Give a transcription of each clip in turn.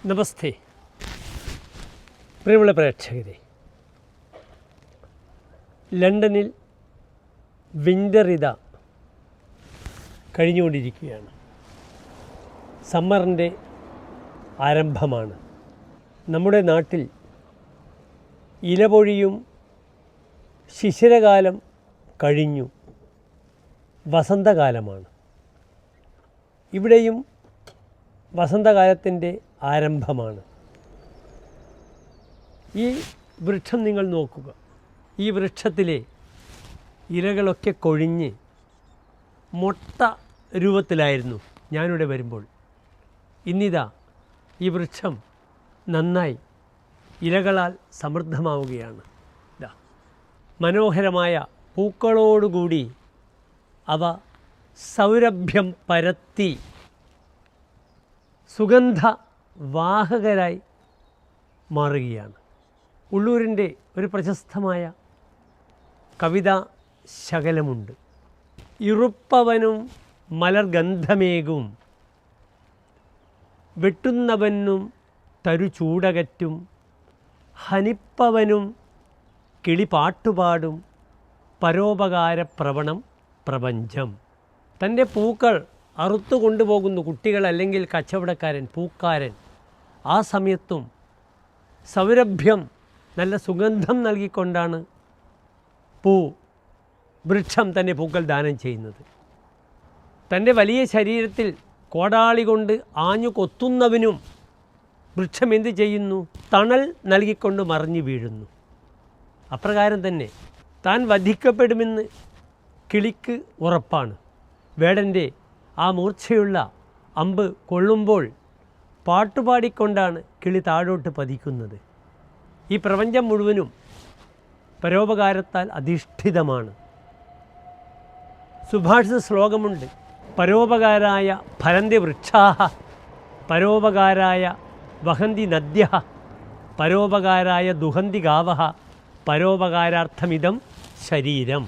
നമസ്തേ പ്രിയമുള്ള പ്രേക്ഷകരെ, ലണ്ടനിൽ വിൻ്റർ ഇതാ കഴിഞ്ഞുകൊണ്ടിരിക്കുകയാണ്. സമ്മറിൻ്റെ ആരംഭമാണ്. നമ്മുടെ നാട്ടിൽ ഇലപൊഴിയും ശിശിരകാലം കഴിഞ്ഞു, വസന്തകാലമാണ്. ഇവിടെയും വസന്തകാലത്തിൻ്റെ ആരംഭമാണ്. ഈ വൃക്ഷം നിങ്ങൾ നോക്കുക. ഈ വൃക്ഷത്തിലെ ഇലകളൊക്കെ കൊഴിഞ്ഞ് മൊട്ട രൂപത്തിലായിരുന്നു ഞാനിവിടെ വരുമ്പോൾ. ഇന്നിതാ ഈ വൃക്ഷം നന്നായി ഇലകളാൽ സമൃദ്ധമാവുകയാണ്. ഇതാ മനോഹരമായ പൂക്കളോടുകൂടി അവ സൗരഭ്യം പരത്തി സുഗന്ധവാഹകരായി മാറുകയാണ്. ഉള്ളൂരിൻ്റെ ഒരു പ്രശസ്തമായ കവിതാ ശകലമുണ്ട്. ഇറുപ്പവനും മലർഗന്ധമേകും, വെട്ടുന്നവനും തരുചൂടകറ്റും, ഹനിപ്പവനും കിളിപാട്ടുപാടും, പരോപകാരപ്രവണം പ്രപഞ്ചം. തൻ്റെ പൂക്കൾ അറുത്തു കൊണ്ടുപോകുന്നു കുട്ടികൾ അല്ലെങ്കിൽ കച്ചവടക്കാരൻ, പൂക്കാരൻ. ആ സമയത്തും സൗരഭ്യം, നല്ല സുഗന്ധം നൽകിക്കൊണ്ടാണ് വൃക്ഷം തൻ്റെ പൂക്കൾ ദാനം ചെയ്യുന്നത്. തൻ്റെ വലിയ ശരീരത്തിൽ കോടാളി കൊണ്ട് ആഞ്ഞു കൊത്തുന്നവനും വൃക്ഷം എന്ത് ചെയ്യുന്നു? തണൽ നൽകിക്കൊണ്ട് മറിഞ്ഞു വീഴുന്നു. അപ്രകാരം തന്നെ താൻ വധിക്കപ്പെടുമെന്ന് കിളിക്ക് ഉറപ്പാണ്. വേടൻ്റെ ആ മൂർച്ചയുള്ള അമ്പ് കൊള്ളുമ്പോൾ പാട്ടുപാടിക്കൊണ്ടാണ് കിളി താഴോട്ട് പതിക്കുന്നത്. ഈ പ്രപഞ്ചം മുഴുവനും പരോപകാരത്താൽ അധിഷ്ഠിതമാണ്. സുഭാഷിത ശ്ലോകമുണ്ട്. പരോപകാരായ ഫലന്തി വൃക്ഷാഃ, പരോപകാരായ വഹന്തി നദ്യഃ, പരോപകാരായ ദുഹന്തി ഗാവഃ, പരോപകാരാർത്ഥമിതം ശരീരം.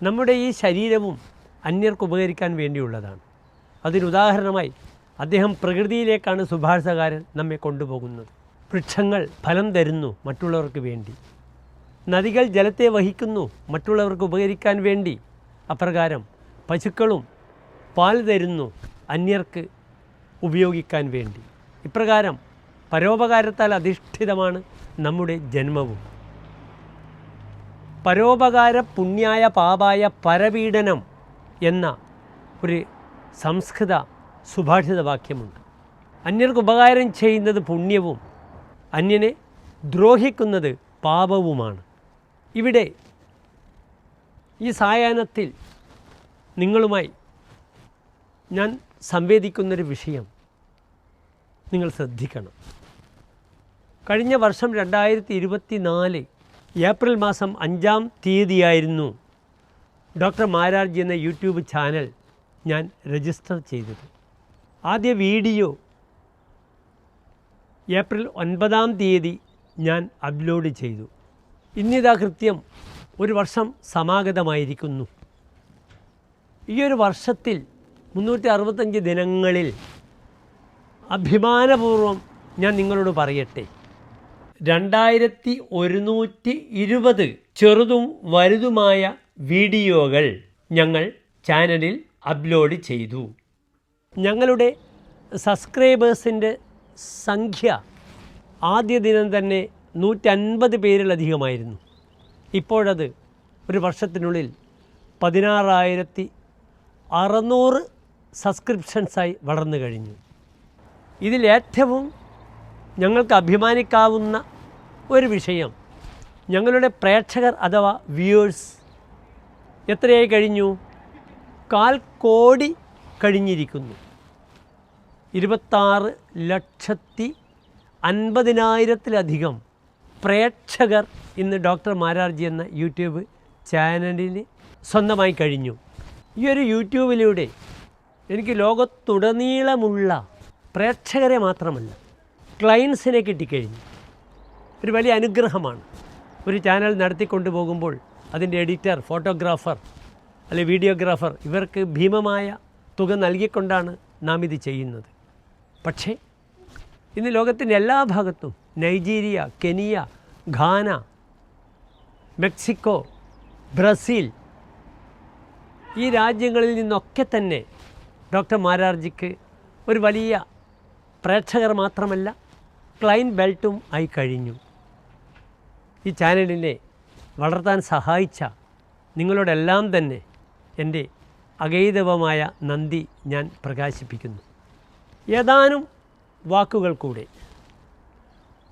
നമ്മുടെ ഈ ശരീരവും അന്യർക്ക് ഉപകരിക്കാൻ വേണ്ടിയുള്ളതാണ്. അതിനുദാഹരണമായി അദ്ദേഹം പ്രകൃതിയിലേക്കാണ് സുഭാഷിതകാരൻ നമ്മെ കൊണ്ടുപോകുന്നത്. വൃക്ഷങ്ങൾ ഫലം തരുന്നു മറ്റുള്ളവർക്ക് വേണ്ടി, നദികൾ ജലത്തെ വഹിക്കുന്നു മറ്റുള്ളവർക്ക് ഉപകരിക്കാൻ വേണ്ടി, അപ്രകാരം പശുക്കളും പാൽ തരുന്നു അന്യർക്ക് ഉപയോഗിക്കാൻ വേണ്ടി. ഇപ്രകാരം പരോപകാരത്താൽ അധിഷ്ഠിതമാണ് നമ്മുടെ ജന്മവും. പരോപകാര പുണ്യായ പാപായ പരപീഡനം എന്ന ഒരു സംസ്കൃത സുഭാഷിത വാക്യമുണ്ട്. അന്യർക്ക് ഉപകാരം ചെയ്യുന്നത് പുണ്യവും അന്യനെ ദ്രോഹിക്കുന്നത് പാപവുമാണ്. ഇവിടെ ഈ സായാഹ്നത്തിൽ നിങ്ങളുമായി ഞാൻ സംവേദിക്കുന്നൊരു വിഷയം നിങ്ങൾ ശ്രദ്ധിക്കണം. കഴിഞ്ഞ വർഷം 2024 ഏപ്രിൽ മാസം 5-ാം തീയതിയായിരുന്നു ഡോക്ടർ മാരാർജി എന്ന യൂട്യൂബ് ചാനൽ ഞാൻ രജിസ്റ്റർ ചെയ്തത്. ആദ്യ വീഡിയോ ഏപ്രിൽ 9-ാം തീയതി ഞാൻ അപ്ലോഡ് ചെയ്തു. ഇന്നിതാ കൃത്യം ഒരു വർഷം സമാഗതമായിരിക്കുന്നു. ഈ ഒരു വർഷത്തിൽ 365 ദിനങ്ങളിൽ അഭിമാനപൂർവം ഞാൻ നിങ്ങളോട് പറയട്ടെ, 2120 ചെറുതും വലുതുമായ വീഡിയോകൾ ഞങ്ങൾ ചാനലിൽ അപ്ലോഡ് ചെയ്തു. ഞങ്ങളുടെ സബ്സ്ക്രൈബേഴ്സിൻ്റെ സംഖ്യ ആദ്യ ദിനം തന്നെ 150 പേരിലധികമായിരുന്നു. ഇപ്പോഴത് ഒരു വർഷത്തിനുള്ളിൽ 16,600 സബ്സ്ക്രിപ്ഷൻസായി വളർന്നു കഴിഞ്ഞു. ഇതിലേറ്റവും ഞങ്ങൾക്ക് അഭിമാനിക്കാവുന്ന ഒരു വിഷയം, ഞങ്ങളുടെ പ്രേക്ഷകർ അഥവാ വ്യൂവേഴ്സ് എത്രയായി കഴിഞ്ഞു? 1/4 കോടി കഴിഞ്ഞിരിക്കുന്നു. 26,50,000-ത്തിലധികം പ്രേക്ഷകർ ഇന്ന് ഡോക്ടർ മാരാർജി എന്ന യൂട്യൂബ് ചാനലിൽ സ്വന്തമായി കഴിഞ്ഞു. ഈ ഒരു യൂട്യൂബിലൂടെ എനിക്ക് ലോകത്തുടനീളമുള്ള പ്രേക്ഷകരെ മാത്രമല്ല ക്ലയൻസിനെ കിട്ടിക്കഴിഞ്ഞു. ഒരു വലിയ അനുഗ്രഹമാണ്. ഒരു ചാനൽ നടത്തിക്കൊണ്ടു പോകുമ്പോൾ അതിൻ്റെ എഡിറ്റർ, ഫോട്ടോഗ്രാഫർ അല്ലെങ്കിൽ വീഡിയോഗ്രാഫർ ഇവർക്ക് ഭീമമായ തുക നൽകിക്കൊണ്ടാണ് നാം ഇത് ചെയ്യുന്നത്. പക്ഷേ ഇന്ന് ലോകത്തിൻ്റെ എല്ലാ ഭാഗത്തും Nigeria, Kenya, Ghana, Mexico, Brazil ഈ രാജ്യങ്ങളിൽ നിന്നൊക്കെ തന്നെ ഡോക്ടർ മാരാർജിക്ക് ഒരു വലിയ പ്രേക്ഷകർ മാത്രമല്ല ക്ലൈൻറ്റ് ബെൽറ്റും ആയി കഴിഞ്ഞു. ഈ ചാനലിനെ വളർത്താൻ സഹായിച്ച നിങ്ങളോടെല്ലാം തന്നെ എൻ്റെ അഗൈതവമായ നന്ദി ഞാൻ പ്രകാശിപ്പിക്കുന്നു. ഏതാനും വാക്കുകൾ കൂടെ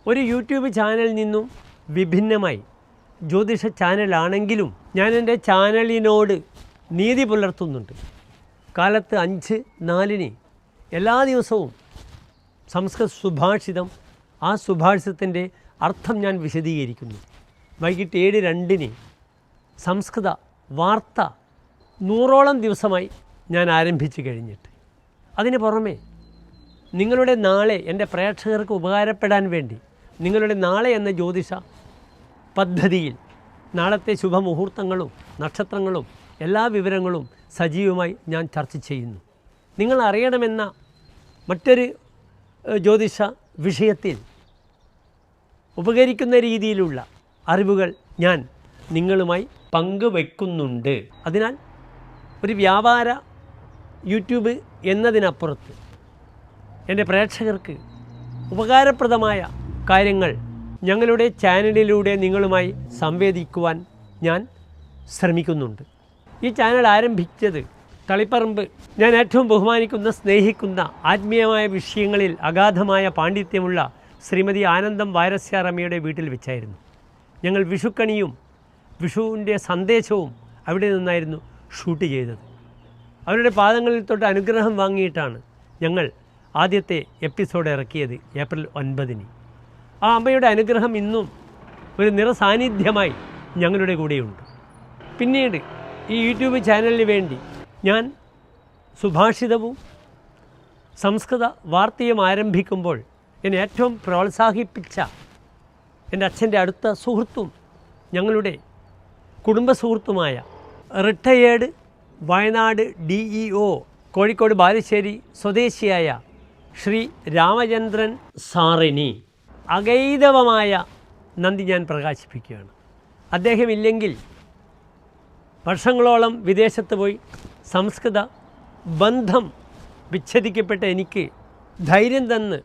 ഒരു യൂട്യൂബ് ചാനലിൽ നിന്നും വിഭിന്നമായി ജ്യോതിഷ ചാനലാണെങ്കിലും ഞാൻ എൻ്റെ ചാനലിനോട് നീതി പുലർത്തുന്നുണ്ട്. കാലത്ത് 5:04 എല്ലാ ദിവസവും സംസ്കൃത സുഭാഷിതം, ആ സുഭാഷിതത്തിൻ്റെ അർത്ഥം ഞാൻ വിശദീകരിക്കുന്നു. വൈകിട്ട് 7:02 സംസ്കൃത വാർത്ത 100ഓളം ദിവസമായി ഞാൻ ആരംഭിച്ചു കഴിഞ്ഞിട്ട്. അതിന് പുറമെ നിങ്ങളുടെ നാളെ എൻ്റെ പ്രേക്ഷകർക്ക് ഉപകാരപ്പെടാൻ വേണ്ടി നിങ്ങളുടെ നാളെ എന്ന ജ്യോതിഷ പദ്ധതിയിൽ നാളത്തെ ശുഭമുഹൂർത്തങ്ങളും നക്ഷത്രങ്ങളും എല്ലാ വിവരങ്ങളും സജീവമായി ഞാൻ ചർച്ച ചെയ്യുന്നു. നിങ്ങൾ അറിയണമെന്ന മറ്റൊരു ജ്യോതിഷ വിഷയത്തിൽ ഉപകരിക്കുന്ന രീതിയിലുള്ള അറിവുകൾ ഞാൻ നിങ്ങളുമായി പങ്കുവയ്ക്കുന്നുണ്ട്. അതിനാൽ ഒരു വ്യാപാര യൂട്യൂബ് എന്നതിനപ്പുറത്ത് എൻ്റെ പ്രേക്ഷകർക്ക് ഉപകാരപ്രദമായ കാര്യങ്ങൾ ഞങ്ങളുടെ ചാനലിലൂടെ നിങ്ങളുമായി സംവേദിക്കുവാൻ ഞാൻ ശ്രമിക്കുന്നുണ്ട്. ഈ ചാനൽ ആരംഭിച്ചത് തളിപ്പറമ്പ് ഞാൻ ഏറ്റവും ബഹുമാനിക്കുന്ന, സ്നേഹിക്കുന്ന, ആത്മീയമായ വിഷയങ്ങളിൽ അഗാധമായ പാണ്ഡിത്യമുള്ള ശ്രീമതി ആനന്ദം വാരസ്യാറമ്മയുടെ വീട്ടിൽ വെച്ചായിരുന്നു. ഞങ്ങൾ വിഷുക്കണിയും വിഷുവിൻ്റെ സന്ദേശവും അവിടെ നിന്നായിരുന്നു ഷൂട്ട് ചെയ്തത്. അവരുടെ പാദങ്ങളിൽ തൊട്ട് അനുഗ്രഹം വാങ്ങിയിട്ടാണ് ഞങ്ങൾ ആദ്യത്തെ എപ്പിസോഡ് ഇറക്കിയത് ഏപ്രിൽ 9. ആ അമ്മയുടെ അനുഗ്രഹം ഇന്നും ഒരു നിറസാന്നിധ്യമായി ഞങ്ങളുടെ കൂടെയുണ്ട്. പിന്നീട് ഈ യൂട്യൂബ് ചാനലിന് വേണ്ടി ഞാൻ സുഭാഷിതവും സംസ്കൃത വാർത്തയും ആരംഭിക്കുമ്പോൾ എന്നെ ഏറ്റവും പ്രോത്സാഹിപ്പിച്ച എൻ്റെ അച്ഛൻ്റെ അടുത്ത സുഹൃത്തും ഞങ്ങളുടെ കുടുംബ സുഹൃത്തുമായ റിട്ടയേർഡ് വയനാട് DEO കോഴിക്കോട് ബാലുശ്ശേരി സ്വദേശിയായ ശ്രീ രാമചന്ദ്രൻ സാറിന് അഗൈതവമായ നന്ദി ഞാൻ പ്രകാശിപ്പിക്കുകയാണ്. അദ്ദേഹമില്ലെങ്കിൽ വർഷങ്ങളോളം വിദേശത്ത് പോയി സംസ്കൃത ബന്ധം വിച്ഛേദിക്കപ്പെട്ട എനിക്ക് ധൈര്യം തന്ന്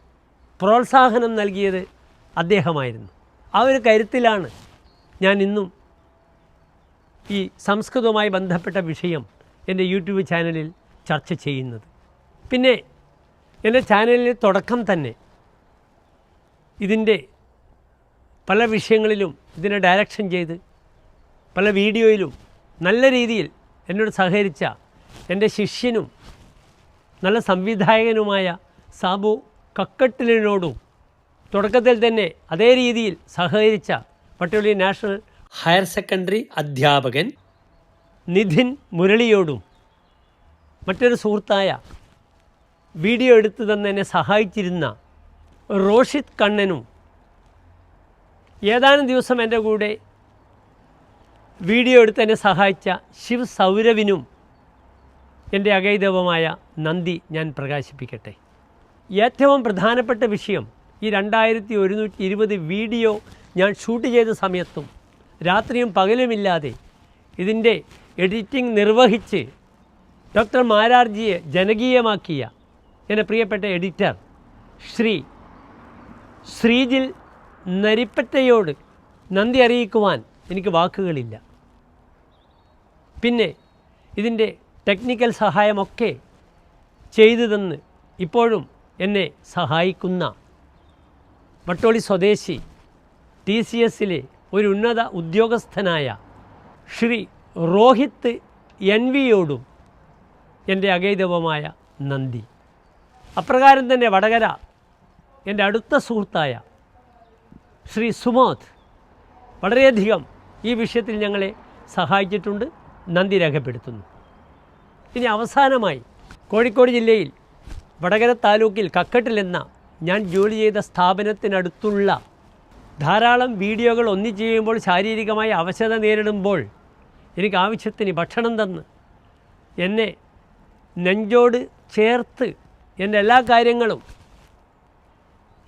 പ്രോത്സാഹനം നൽകിയത് അദ്ദേഹമായിരുന്നു. ആ ഒരു കരുത്തിലാണ് ഞാൻ ഇന്നും ഈ സംസ്കൃതവുമായി ബന്ധപ്പെട്ട വിഷയം എൻ്റെ യൂട്യൂബ് ചാനലിൽ ചർച്ച ചെയ്യുന്നത്. പിന്നെ എൻ്റെ ചാനലിൽ തുടക്കം തന്നെ ഇതിൻ്റെ പല വിഷയങ്ങളിലും ഇതിനെ ഡയറക്ഷൻ ചെയ്ത് പല വീഡിയോയിലും നല്ല രീതിയിൽ എന്നോട് സഹകരിച്ച എൻ്റെ ശിഷ്യനും നല്ല സംവിധായകനുമായ സാബു കക്കട്ടിലിനോടും തുടക്കത്തിൽ തന്നെ അതേ രീതിയിൽ സഹകരിച്ച പട്ടോളി നാഷണൽ ഹയർ സെക്കൻഡറി അധ്യാപകൻ നിധിൻ മുരളിയോടും മറ്റൊരു സുഹൃത്തായ വീഡിയോ എടുത്തു തന്നെ എന്നെ സഹായിച്ചിരുന്ന റോഷിത് കണ്ണനും ഏതാനും ദിവസം എൻ്റെ കൂടെ വീഡിയോ എടുത്ത് എന്നെ സഹായിച്ച ശിവ് സൗരവിനും എൻ്റെ അഗൈതവമായ നന്ദി ഞാൻ പ്രകാശിപ്പിക്കട്ടെ. ഏറ്റവും പ്രധാനപ്പെട്ട വിഷയം ഈ 2120 വീഡിയോ ഞാൻ ഷൂട്ട് ചെയ്ത സമയത്തും രാത്രിയും പകലുമില്ലാതെ ഇതിൻ്റെ എഡിറ്റിംഗ് നിർവഹിച്ച് ഡോക്ടർ മാരാർജിയെ ജനകീയമാക്കിയ എൻ്റെ പ്രിയപ്പെട്ട എഡിറ്റർ ശ്രീ ശ്രീജിൽ നരിപ്പറ്റയോട് നന്ദി അറിയിക്കുവാൻ എനിക്ക് വാക്കുകളില്ല. പിന്നെ ഇതിൻ്റെ ടെക്നിക്കൽ സഹായമൊക്കെ ചെയ്തു തന്ന് ഇപ്പോഴും എന്നെ സഹായിക്കുന്ന വട്ടോളി സ്വദേശി TCSലെ ഒരു ഉന്നത ഉദ്യോഗസ്ഥനായ ശ്രീ രോഹിത് NVയോടും എൻ്റെ അഗൈതവമായ നന്ദി. അപ്രകാരം തന്നെ വടകര എൻ്റെ അടുത്ത സുഹൃത്തായ ശ്രീ സുമോദ് വളരെയധികം ഈ വിഷയത്തിൽ ഞങ്ങളെ സഹായിച്ചിട്ടുണ്ട്, നന്ദി രേഖപ്പെടുത്തുന്നു. ഇനി അവസാനമായി കോഴിക്കോട് ജില്ലയിൽ വടകര താലൂക്കിൽ കക്കട്ടിലെന്ന ഞാൻ ജോലി ചെയ്ത സ്ഥാപനത്തിനടുത്തുള്ള ധാരാളം വീഡിയോകൾ ഒന്നിച്ച് ചെയ്യുമ്പോൾ ശാരീരികമായി അവശത നേരിടുമ്പോൾ എനിക്ക് ആവശ്യത്തിന് ഭക്ഷണം തന്ന് എന്നെ നെഞ്ചോട് ചേർത്ത് എൻ്റെ എല്ലാ കാര്യങ്ങളും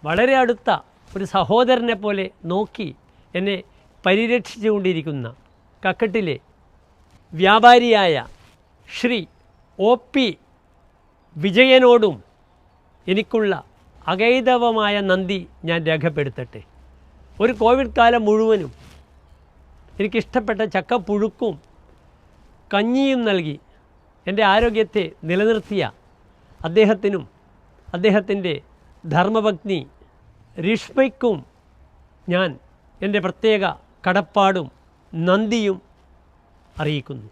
വളരെ അടുത്ത ഒരു സഹോദരനെ പോലെ നോക്കി എന്നെ പരിരക്ഷിച്ചുകൊണ്ടിരിക്കുന്ന കക്കട്ടിലെ വ്യാപാരിയായ ശ്രീ OP വിജയനോടും എനിക്കുള്ള അഗൈതവമായ നന്ദി ഞാൻ രേഖപ്പെടുത്തട്ടെ. ഒരു കോവിഡ് കാലം മുഴുവനും എനിക്കിഷ്ടപ്പെട്ട ചക്കപ്പുഴുക്കും കഞ്ഞിയും നൽകി എൻ്റെ ആരോഗ്യത്തെ നിലനിർത്തിയ അദ്ദേഹത്തിനും അദ്ദേഹത്തിൻ്റെ ധർമ്മപത്നി രേഷ്മയ്ക്കും ഞാൻ എൻ്റെ പ്രത്യേക കടപ്പാടും നന്ദിയും അറിയിക്കുന്നു.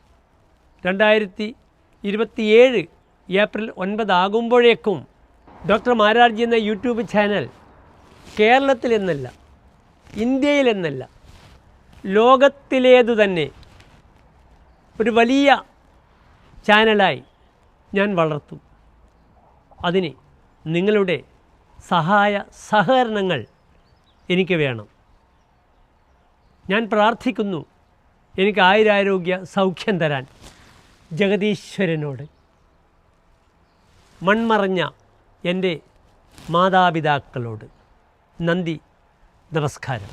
2027 ഏപ്രിൽ 9 ആകുമ്പോഴേക്കും ഡോക്ടർ മാരാർജി എന്ന യൂട്യൂബ് ചാനൽ കേരളത്തിലെന്നല്ല, ഇന്ത്യയിലെന്നല്ല, ലോകത്തിലേതു തന്നെ ഒരു വലിയ ചാനലായി ഞാൻ വളർത്തും. അതിന് നിങ്ങളുടെ സഹായ സഹകരണങ്ങൾ എനിക്ക് വേണം. ഞാൻ പ്രാർത്ഥിക്കുന്നു എനിക്ക് ആയുരാരോഗ്യ സൗഖ്യം തരാൻ ജഗദീശ്വരനോട്. മൺമറഞ്ഞ എൻ്റെ മാതാപിതാക്കളോട് നന്ദി, നമസ്കാരം.